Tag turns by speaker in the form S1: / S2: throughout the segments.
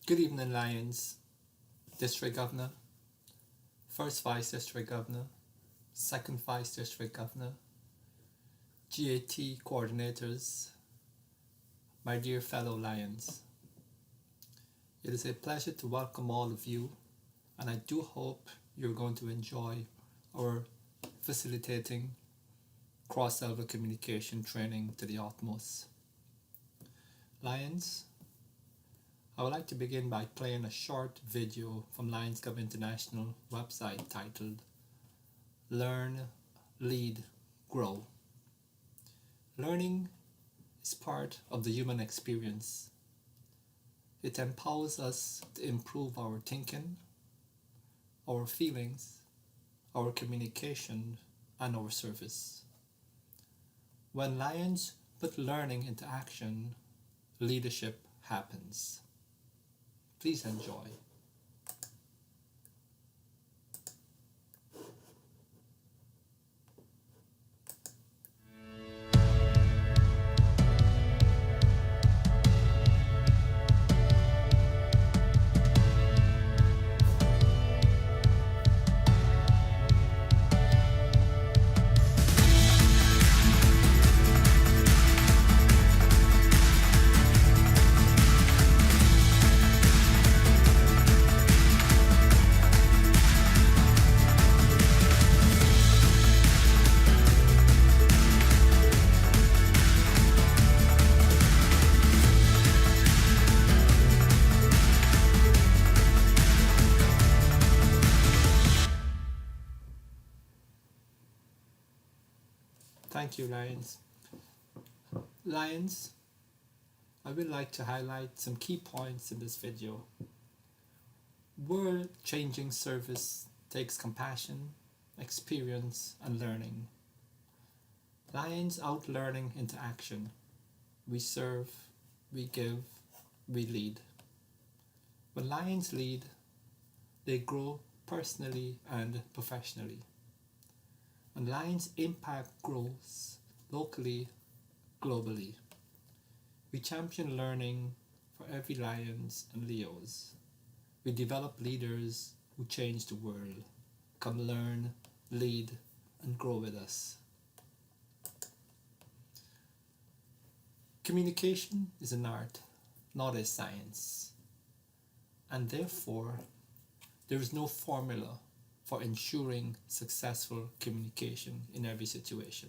S1: Good evening, Lions. District Governor, First Vice District Governor, Second Vice District Governor, GAT coordinators, my dear fellow Lions. It is a pleasure to welcome all of you, and I do hope you're going to enjoy our facilitating cross-level communication training to the utmost. Lions, I would like to begin by playing a short video from Lions Club International website titled Learn, Lead, Grow. Learning is part of the human experience. It empowers us to improve our thinking, our feelings, our communication, and our service. When Lions put learning into action, leadership happens. Please enjoy. Thank you, Lions. Lions, I would like to highlight some key points in this video. World-changing service takes compassion, experience, and learning. Lions out learning into action. We serve, we give, we lead. When Lions lead, they grow personally and professionally. And Lions' impact grows locally, globally. We champion learning for every Lions and Leos. We develop leaders who change the world. Come learn, lead, and grow with us. Communication is an art, not a science. And therefore, there is no formula for ensuring successful communication in every situation.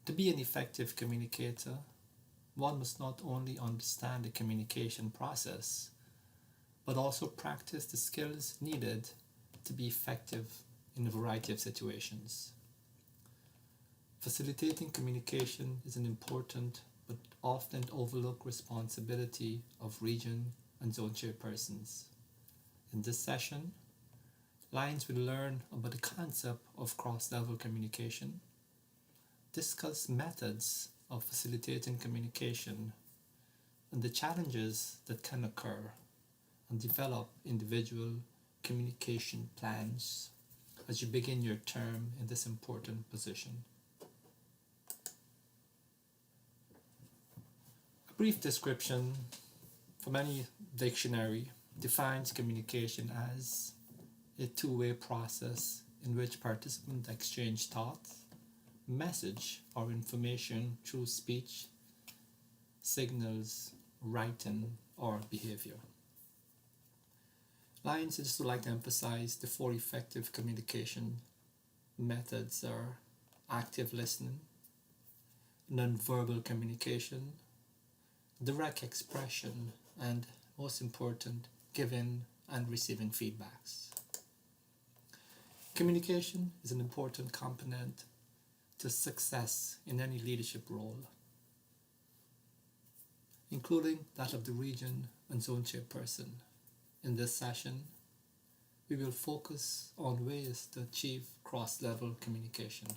S1: To be an effective communicator, one must not only understand the communication process, but also practice the skills needed to be effective in a variety of situations. Facilitating communication is an important but often overlooked responsibility of region and zone chairpersons. In this session, Lions will learn about the concept of cross-level communication, discuss methods of facilitating communication, and the challenges that can occur, and develop individual communication plans as you begin your term in this important position. A brief description from any dictionary defines communication as a two-way process in which participants exchange thoughts, message, or information through speech, signals, writing, or behavior. Lions would just like to emphasize the four effective communication methods are active listening, non-verbal communication, direct expression, and most important, giving and receiving feedbacks. Communication is an important component to success in any leadership role, including that of the region and zone chairperson. In this session, we will focus on ways to achieve cross-level communication.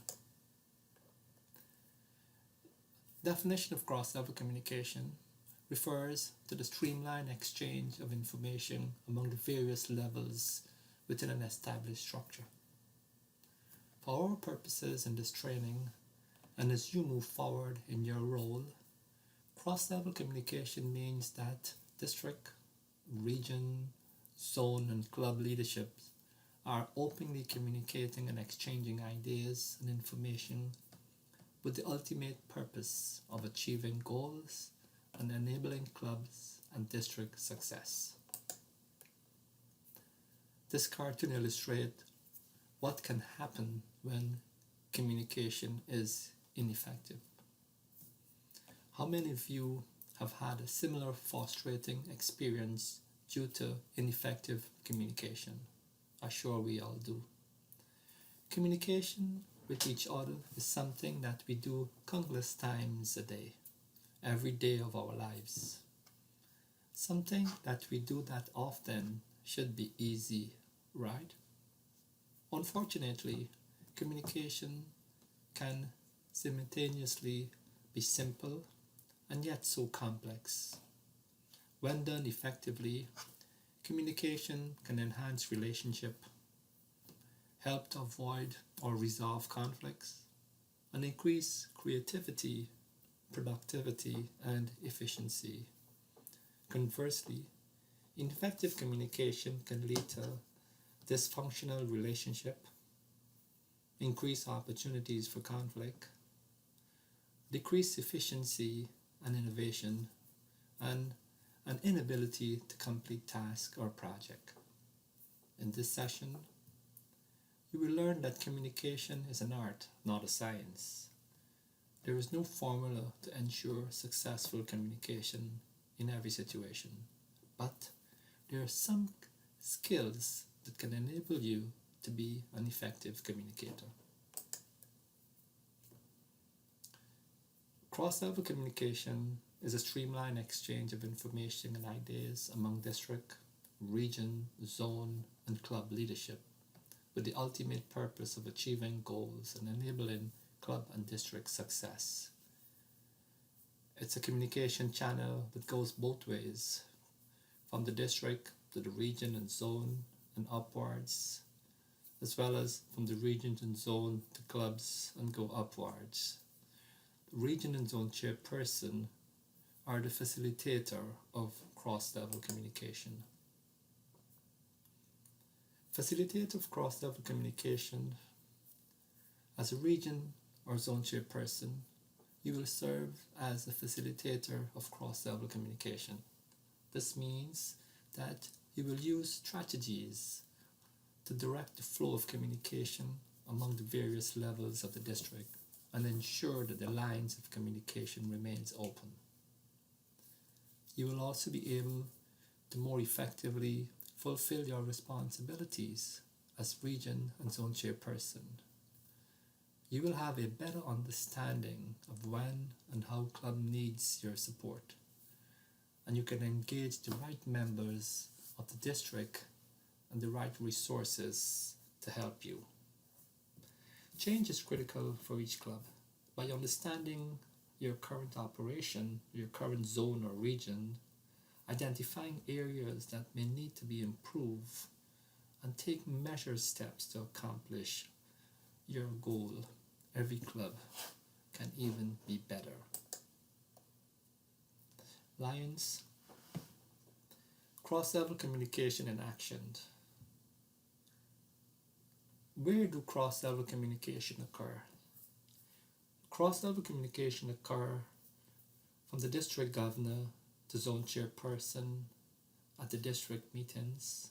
S1: Definition of cross-level communication refers to the streamlined exchange of information among the various levels within an established structure. For our purposes in this training, and as you move forward in your role, cross-level communication means that district, region, zone, and club leaderships are openly communicating and exchanging ideas and information with the ultimate purpose of achieving goals and enabling clubs and district success. This cartoon illustrates what can happen when communication is ineffective. How many of you have had a similar frustrating experience due to ineffective communication? I'm sure we all do. Communication with each other is something that we do countless times a day, every day of our lives. Something that we do that often should be easy, right? Unfortunately, communication can simultaneously be simple and yet so complex. When done effectively, communication can enhance relationship, help to avoid or resolve conflicts, and increase creativity, productivity, and efficiency. Conversely, ineffective communication can lead to dysfunctional relationship, increase opportunities for conflict, decrease efficiency and innovation, and an inability to complete task or project. In this session, you will learn that communication is an art, not a science. There is no formula to ensure successful communication in every situation, but there are some skills that can enable you to be an effective communicator. Cross-level communication is a streamlined exchange of information and ideas among district, region, zone, and club leadership, with the ultimate purpose of achieving goals and enabling club and district success. It's a communication channel that goes both ways, from the district to the region and zone and upwards, as well as from the region and zone to clubs and go upwards. The region and zone chairperson are the facilitator of cross-level communication. Facilitator of cross-level communication. As a region or zone chairperson, you will serve as a facilitator of cross-level communication. This means that you will use strategies to direct the flow of communication among the various levels of the district and ensure that the lines of communication remains open. You will also be able to more effectively fulfill your responsibilities as region and zone chairperson. You will have a better understanding of when and how club needs your support, and you can engage the right members of the district and the right resources to help you. Change is critical for each club. By understanding your current operation, your current zone or region, identifying areas that may need to be improved, and take measured steps to accomplish your goal, every club can even be better. Lions. Cross-level communication in action. Where do cross-level communication occur? Cross-level communication occur from the district governor to zone chairperson at the district meetings,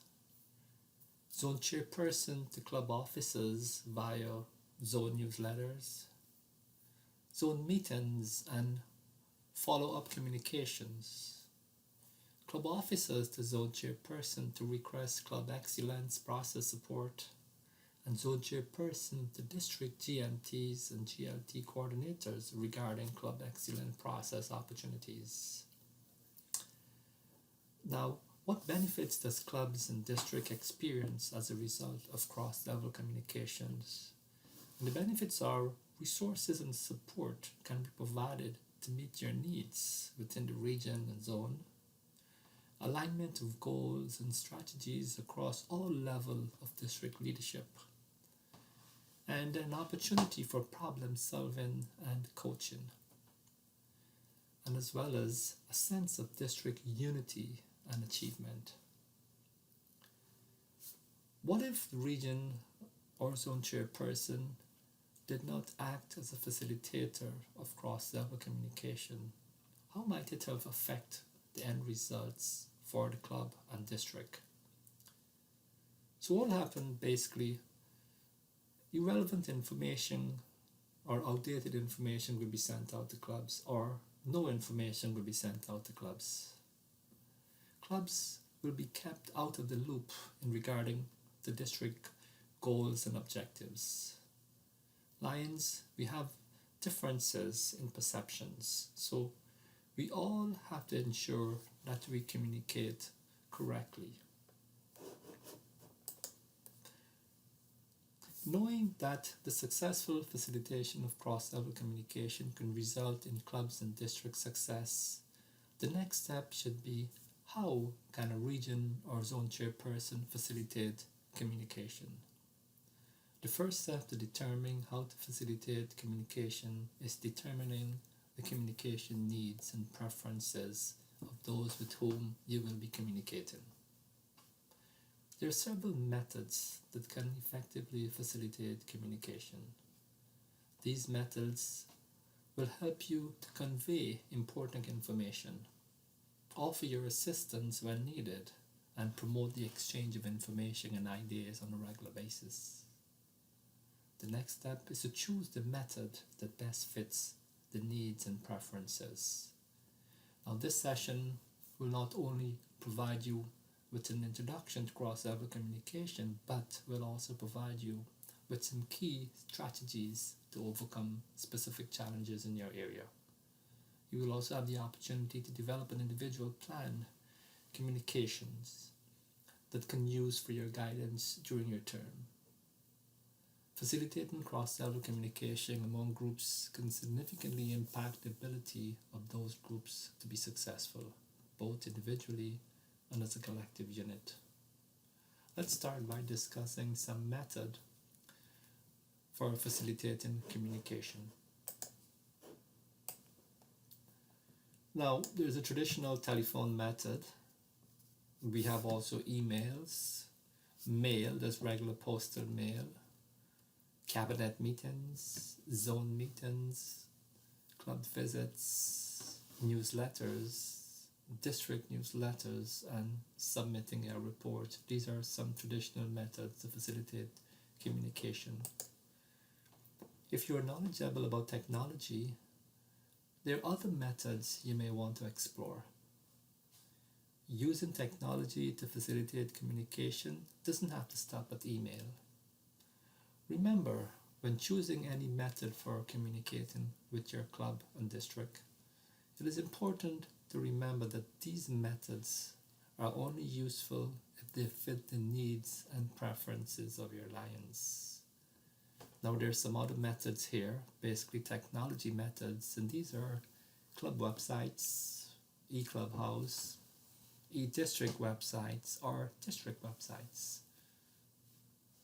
S1: zone chairperson to club officers via zone newsletters, zone meetings and follow-up communications, club officers to zone chairperson to request club excellence process support, and zone chairperson to district GMTs and GLT coordinators regarding club excellence process opportunities. Now, what benefits does clubs and district experience as a result of cross-level communications? And the benefits are resources and support can be provided to meet your needs within the region and zone, alignment of goals and strategies across all levels of district leadership, and an opportunity for problem solving and coaching. and as well as a sense of district unity and achievement. What if the region or zone chairperson did not act as a facilitator of cross-level communication? How might it have affected the end results for the club and district? So what happened basically, irrelevant information or outdated information will be sent out to clubs, or no information will be sent out to clubs. Clubs will be kept out of the loop in regarding the district goals and objectives. Lions, we have differences in perceptions, so we all have to ensure that we communicate correctly. Knowing that the successful facilitation of cross-level communication can result in clubs and district success, the next step should be, how can a region or zone chairperson facilitate communication? The first step to determining how to facilitate communication is determining the communication needs and preferences of those with whom you will be communicating. There are several methods that can effectively facilitate communication. These methods will help you to convey important information, offer your assistance when needed, and promote the exchange of information and ideas on a regular basis. The next step is to choose the method that best fits the needs and preferences. Now, this session will not only provide you with an introduction to cross-level communication, but will also provide you with some key strategies to overcome specific challenges in your area. You will also have the opportunity to develop an individual plan, communications, that can use for your guidance during your term. Facilitating cross-level communication among groups can significantly impact the ability of those groups to be successful, both individually and as a collective unit. Let's start by discussing some method for facilitating communication. Now, there's a traditional telephone method. We have also emails, mail, there's regular postal mail, cabinet meetings, zone meetings, club visits, newsletters, district newsletters, and submitting a report. These are some traditional methods to facilitate communication. If you're knowledgeable about technology, there are other methods you may want to explore. Using technology to facilitate communication doesn't have to stop at email. Remember, when choosing any method for communicating with your club and district, it is important to remember that these methods are only useful if they fit the needs and preferences of your Lions. Now, there's some other methods here, basically technology methods, and these are club websites, e-clubhouse, e-district websites, or district websites.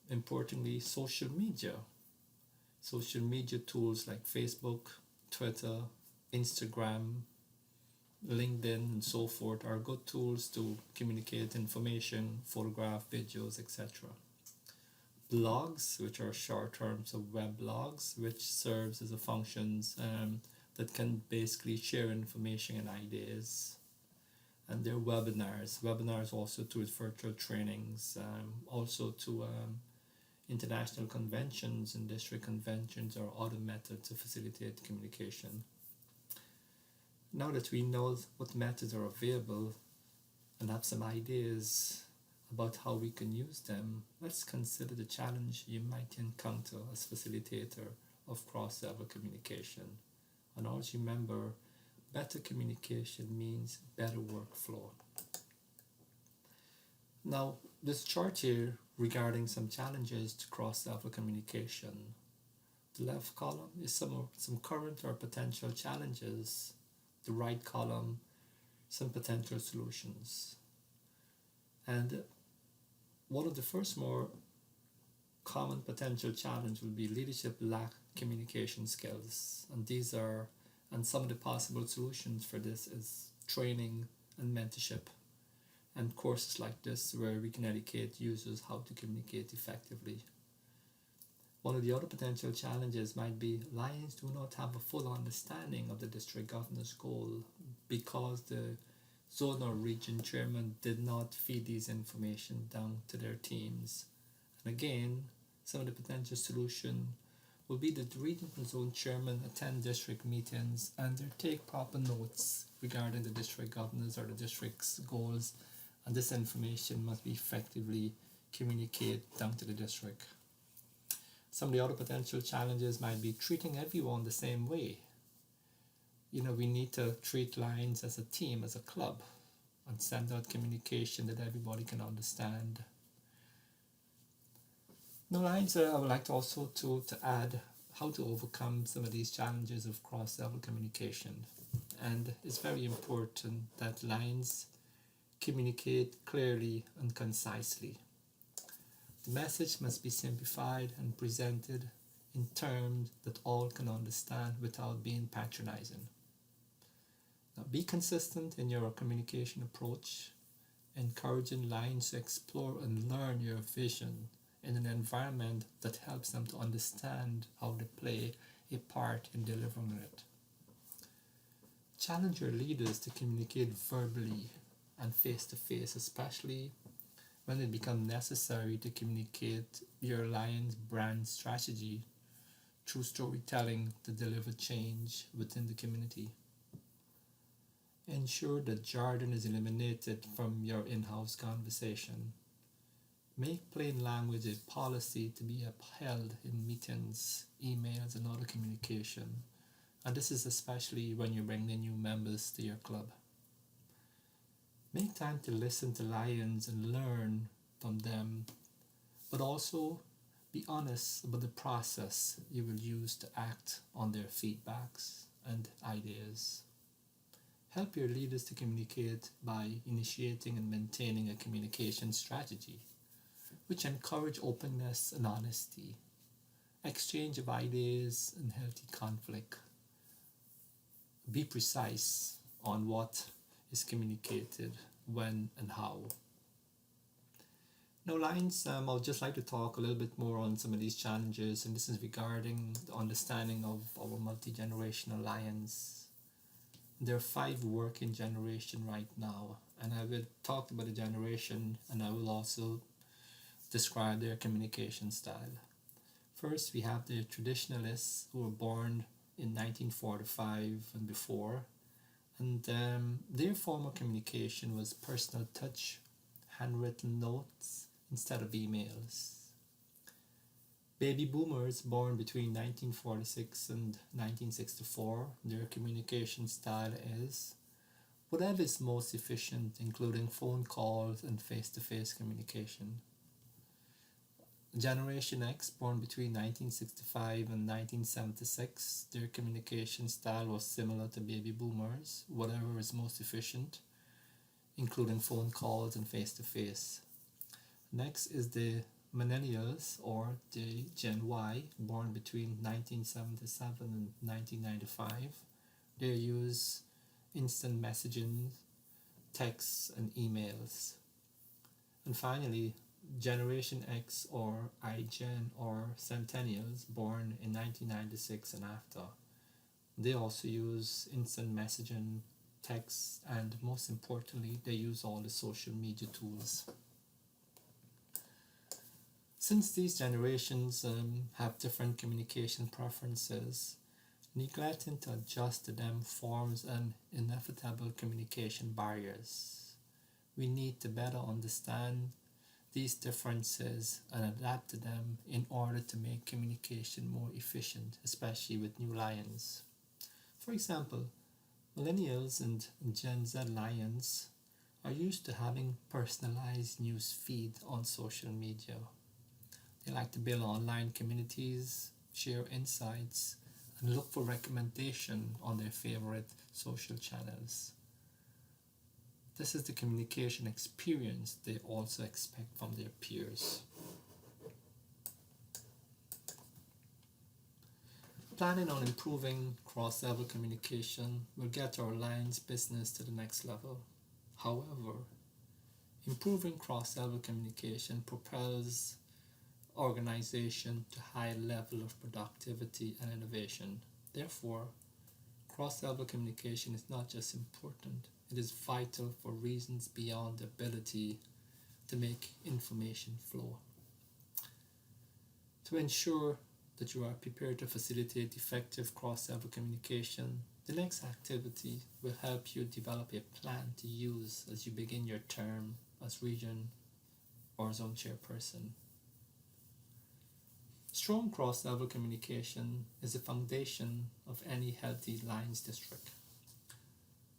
S1: Importantly, social media tools like Facebook, Twitter, Instagram, LinkedIn, and so forth are good tools to communicate information, photograph, videos, etc. Blogs, which are short terms of web blogs, which serves as a functions that can basically share information and ideas. And there are webinars also to virtual trainings, also to international conventions and district conventions, or other methods to facilitate communication. Now that we know what methods are available and have some ideas about how we can use them, let's consider the challenge you might encounter as facilitator of cross-level communication. And always remember, better communication means better workflow. Now, this chart here regarding some challenges to cross-level communication. The left column is some current or potential challenges. The right column, some potential solutions. And one of the first more common potential challenge will be leadership lack communication skills. And these are And some of the possible solutions for this is training and mentorship, and courses like this where we can educate users how to communicate effectively. One of the other potential challenges might be Lions do not have a full understanding of the district governor's goal because the zone or region chairman did not feed these information down to their teams. And again, some of the potential solution will be that the region and zone chairman attend district meetings and they take proper notes regarding the district governors or the district's goals, and this information must be effectively communicated down to the district. Some of the other potential challenges might be treating everyone the same way. We need to treat Lions as a team, as a club, and send out communication that everybody can understand. Now, Lions, I would like to also to add how to overcome some of these challenges of cross-level communication. And it's very important that Lions communicate clearly and concisely. The message must be simplified and presented in terms that all can understand without being patronizing. Now, be consistent in your communication approach, encouraging Lions to explore and learn your vision in an environment that helps them to understand how they play a part in delivering it. Challenge your leaders to communicate verbally and face-to-face, especially when it becomes necessary to communicate your Lions brand strategy through storytelling to deliver change within the community. Ensure that jargon is eliminated from your in-house conversation. Make plain language a policy to be upheld in meetings, emails, and other communication. And this is especially when you bring the new members to your club. Make time to listen to Lions and learn from them, but also be honest about the process you will use to act on their feedbacks and ideas. Help your leaders to communicate by initiating and maintaining a communication strategy, which encourage openness and honesty, exchange of ideas and healthy conflict. Be precise on what is communicated, when and how. Now, Lions, I'd just like to talk a little bit more on some of these challenges, and this is regarding the understanding of our multi-generational Lions. There are 5 working generations right now, and I will talk about the generation, and I will also describe their communication style. First, we have the traditionalists who were born in 1945 and before, and their form of communication was personal touch, handwritten notes instead of emails. Baby boomers born between 1946 and 1964, their communication style is whatever is most efficient, including phone calls and face-to-face communication. Generation X, born between 1965 and 1976, their communication style was similar to baby boomers, whatever is most efficient, including phone calls and face-to-face. Next is the Millennials, or the Gen Y, born between 1977 and 1995. They use instant messaging, texts, and emails. And finally, Generation X, or iGen, or Centennials, born in 1996 and after. They also use instant messaging, text, and most importantly, they use all the social media tools. Since these generations have different communication preferences, neglecting to adjust to them forms an inevitable communication barriers. We need to better understand these differences and adapt to them in order to make communication more efficient, especially with new Lions. For example, Millennials and Gen Z Lions are used to having personalized news feed on social media. They like to build online communities, share insights, and look for recommendation on their favorite social channels. This is the communication experience they also expect from their peers. Planning on improving cross-level communication will get our Lions business to the next level. However, improving cross-level communication propels organization to high level of productivity and innovation. Therefore, cross-level communication is not just important, it is vital for reasons beyond the ability to make information flow. To ensure that you are prepared to facilitate effective cross-level communication, the next activity will help you develop a plan to use as you begin your term as region or zone chairperson. Strong cross-level communication is the foundation of any healthy Lions district,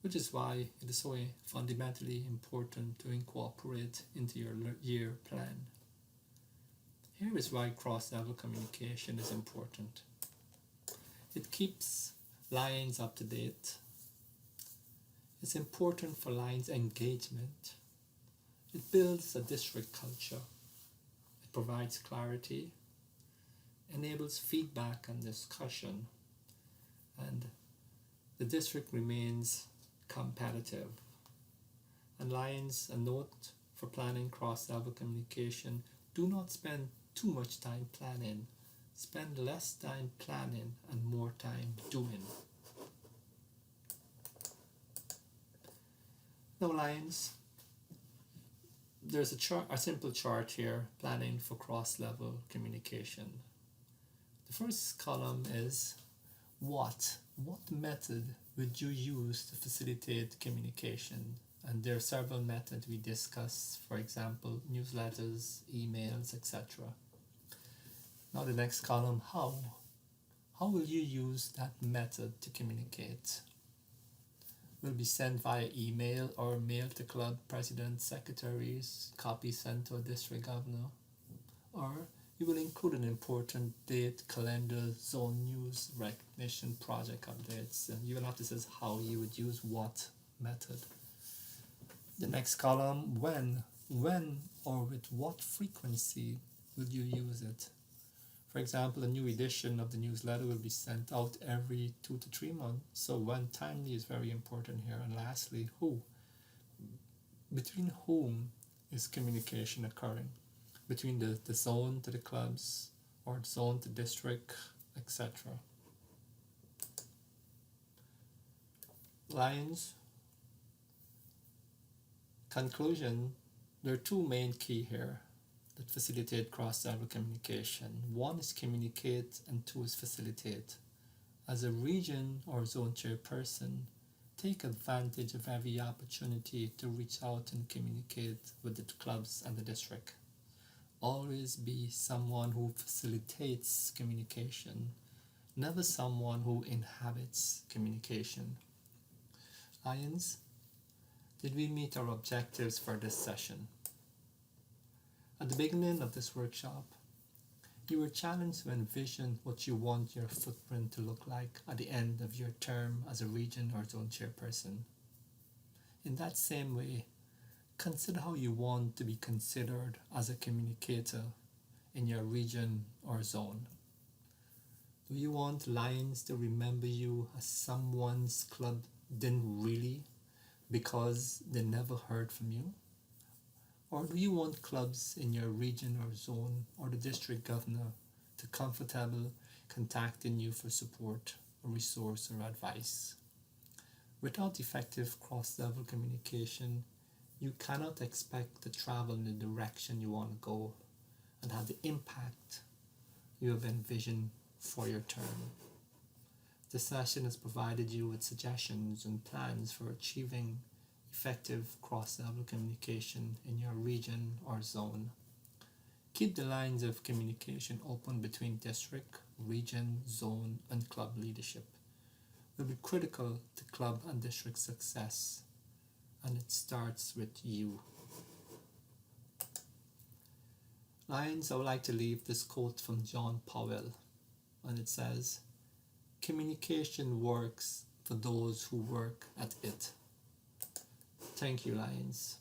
S1: which is why it is so fundamentally important to incorporate into your year plan. Here is why cross-level communication is important. It keeps Lions up to date. It's important for Lions engagement. It builds a district culture. It provides clarity, enables feedback and discussion, and the district remains competitive. And Lions, a note for planning cross-level communication: do not spend too much time planning. Spend less time planning and more time doing. Now, Lions, there's a simple chart here, planning for cross-level communication. The first column is what method would you use to facilitate communication? And there are several methods we discuss, for example, newsletters, emails, etc. Now the next column, how will you use that method to communicate? Will be sent via email or mail to club presidents, secretaries, copy sent to a district governor, or you will include an important date, calendar, zone news, recognition, project updates, and you will have to say how you would use what method. The next column, when or with what frequency will you use it? For example, a new edition of the newsletter will be sent out every 2 to 3 months, so when timely is very important here. And lastly, who? Between whom is communication occurring? Between the zone to the clubs, or zone to district, etc. Lions. Conclusion, there are two main key here that facilitate cross-level communication. One is communicate and two is facilitate. As a region or zone chairperson, take advantage of every opportunity to reach out and communicate with the clubs and the district. Always be someone who facilitates communication, never someone who inhabits communication. Lions, did we meet our objectives for this session? At the beginning of this workshop, you were challenged to envision what you want your footprint to look like at the end of your term as a region or zone chairperson. In that same way, consider how you want to be considered as a communicator in your region or zone. Do you want Lions to remember you as someone's club didn't really because they never heard from you? Or do you want clubs in your region or zone or the district governor to comfortable contacting you for support, or resource or advice? Without effective cross-level communication, you cannot expect to travel in the direction you want to go and have the impact you have envisioned for your term. This session has provided you with suggestions and plans for achieving effective cross-level communication in your region or zone. Keep the lines of communication open between district, region, zone, and club leadership. It will be critical to club and district success, and it starts with you. Lions, I would like to leave this quote from John Powell, and it says, "Communication works for those who work at it." Thank you, Lions.